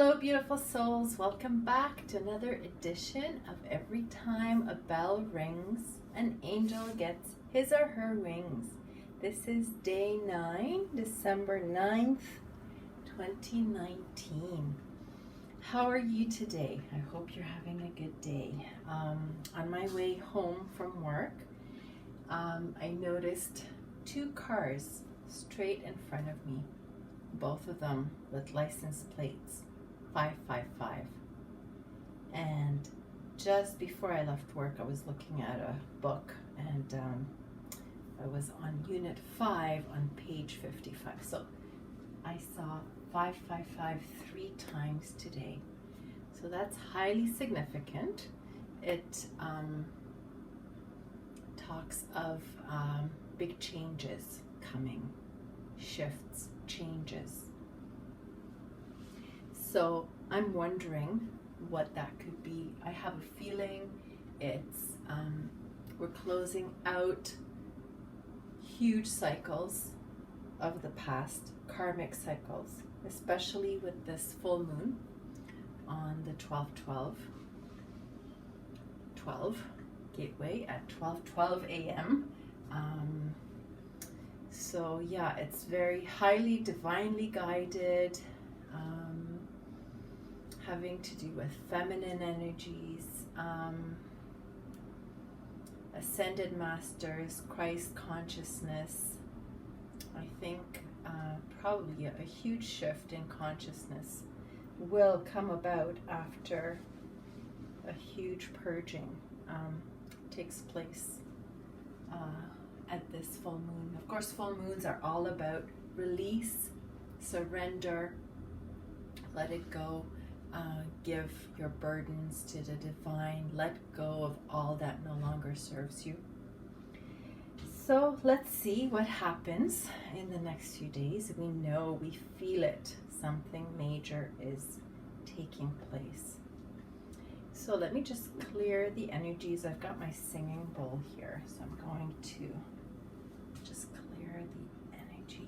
Hello, beautiful souls. Welcome back to another edition of Every Time a Bell Rings, an angel gets his or her wings. This is day 9, December 9th, 2019. How are you today? I hope you're having a good day. On my way home from work, I noticed two cars straight in front of me, both of them with license plates 555. And just before I left work, I was looking at a book, and I was on unit 5 on page 55. So I saw 555 3 times today. So that's highly significant. It talks of big changes coming, shifts, changes. So I'm wondering what that could be. I have a feeling it's we're closing out huge cycles of the past, karmic cycles, especially with this full moon on the 12 gateway at 12:12 a.m. So yeah, it's very highly divinely guided, having to do with feminine energies, ascended masters, Christ consciousness. I think probably a huge shift in consciousness will come about after a huge purging takes place at this full moon. Of course, full moons are all about release, surrender, let it go, give your burdens to the divine, let go of all that no longer serves you. So let's see what happens in the next few days. We know, we feel it, something major is taking place. So let me just clear the energies. I've got my singing bowl here, so I'm going to just clear the energies.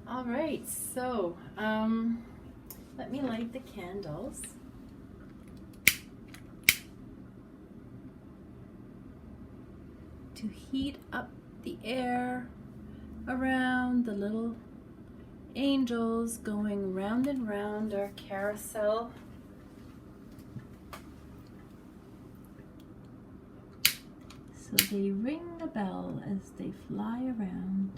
All right, so let me light the candles. To heat up the air around the little angels going round and round our carousel. So they ring the bell as they fly around.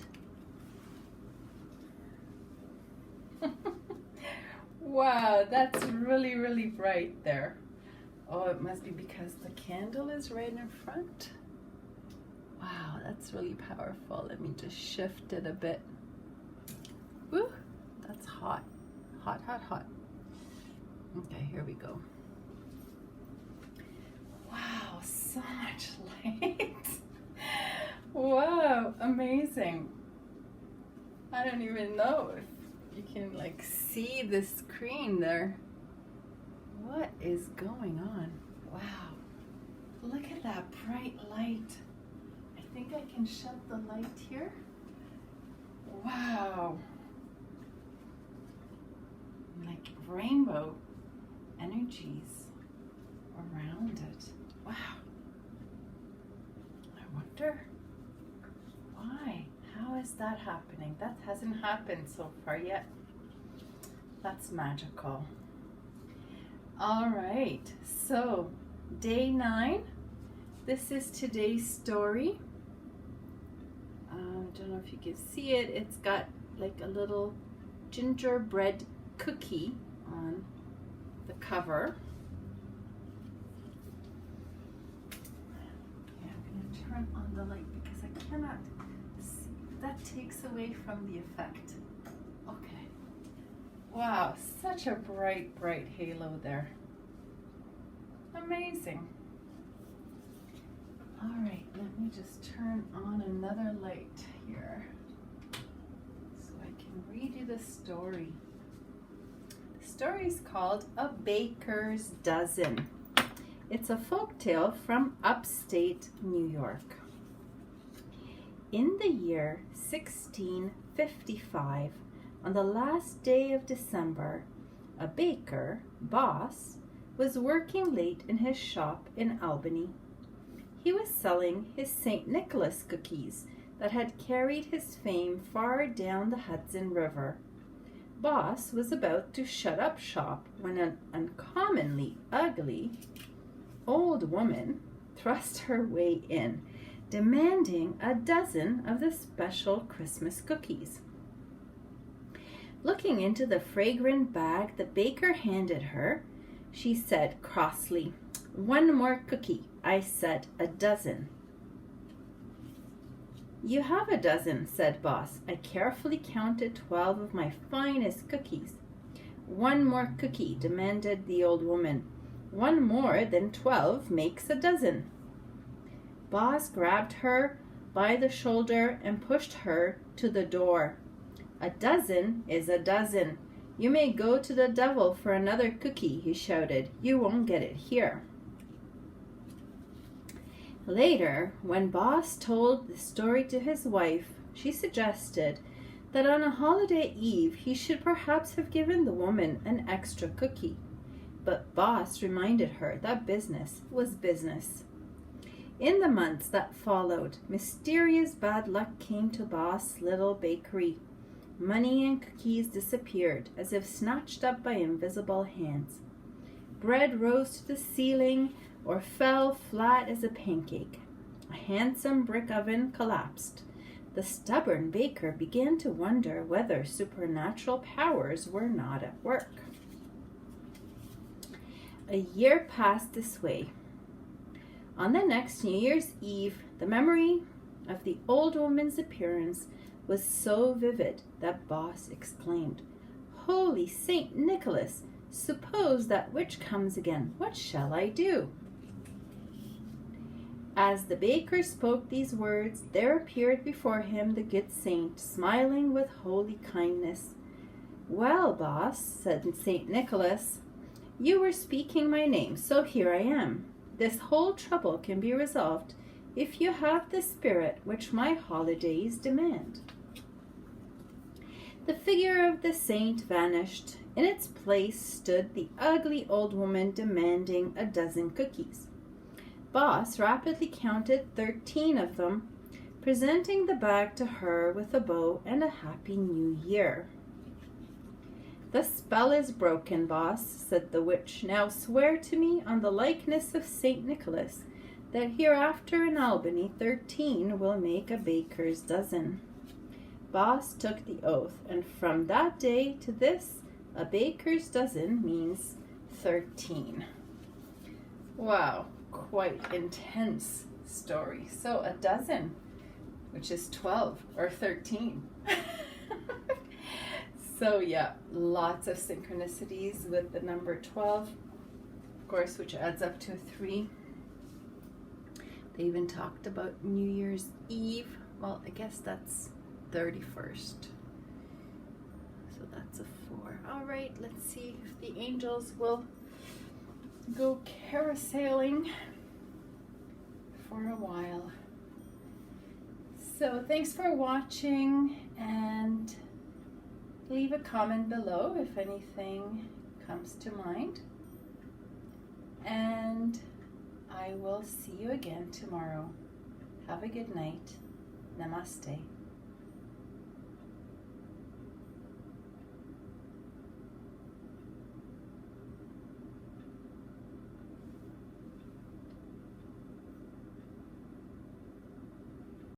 Wow, that's really, really bright there. Oh, it must be because the candle is right in front. Wow, that's really powerful. Let me just shift it a bit. Woo, that's hot. Hot, hot, hot. Okay, here we go. Wow, so much light. Wow, amazing. I don't even know if you can like see the screen there. What is going on? Wow, look at that bright light. I think I can shut the light here. Wow, like rainbow energies around it. Wow, I wonder why. How is that happening? That hasn't happened so far yet. That's magical. All right, so day 9. This is today's story. I don't know if you can see it. It's got like a little gingerbread cookie on the cover. Okay, I'm going to turn on the light because I cannot see that takes away from the effect. Okay. Wow, such a bright, bright halo there. Amazing. All right, let me just turn on another light here so I can read you the story. The story is called A Baker's Dozen. It's a folktale from upstate New York. In the year 1655, on the last day of December, a baker, Boss, was working late in his shop in Albany. He was selling his St. Nicholas cookies that had carried his fame far down the Hudson River. Boss was about to shut up shop when an uncommonly ugly old woman thrust her way in, demanding a dozen of the special Christmas cookies. Looking into the fragrant bag the baker handed her, she said crossly, "One more cookie. I said a dozen." "You have a dozen," said Boss. "I carefully counted 12 of my finest cookies." "One more cookie," demanded the old woman. "One more than 12 makes a dozen." Boss grabbed her by the shoulder and pushed her to the door. "A dozen is a dozen. You may go to the devil for another cookie," he shouted. "You won't get it here." Later, when Boss told the story to his wife, she suggested that on a holiday eve he should perhaps have given the woman an extra cookie. But Boss reminded her that business was business. In the months that followed, mysterious bad luck came to Boss' little bakery. Money and cookies disappeared as if snatched up by invisible hands. Bread rose to the ceiling or fell flat as a pancake. A handsome brick oven collapsed. The stubborn baker began to wonder whether supernatural powers were not at work. A year passed this way. On the next New Year's Eve, the memory of the old woman's appearance was so vivid that Boss exclaimed, "Holy St. Nicholas! Suppose that witch comes again. What shall I do?" As the baker spoke these words, there appeared before him the good saint, smiling with holy kindness. "Well, Boss," said St. Nicholas, "you were speaking my name, so here I am. This whole trouble can be resolved if you have the spirit which my holidays demand." The figure of the saint vanished. In its place stood the ugly old woman demanding a dozen cookies. Boss rapidly counted 13 of them, presenting the bag to her with a bow and a Happy New Year. "The spell is broken, Boss," said the witch. "Now swear to me on the likeness of St. Nicholas that hereafter in Albany 13 will make a baker's dozen." Boss took the oath, and from that day to this, a baker's dozen means 13. Wow, quite intense story. So a dozen, which is 12 or 13. So yeah, lots of synchronicities with the number 12, of course, which adds up to 3. They even talked about New Year's Eve. Well, I guess that's 31st. So that's a 4. All right, let's see if the angels will go carasailing for a while. So thanks for watching, and leave a comment below if anything comes to mind. And I will see you again tomorrow. Have a good night. Namaste.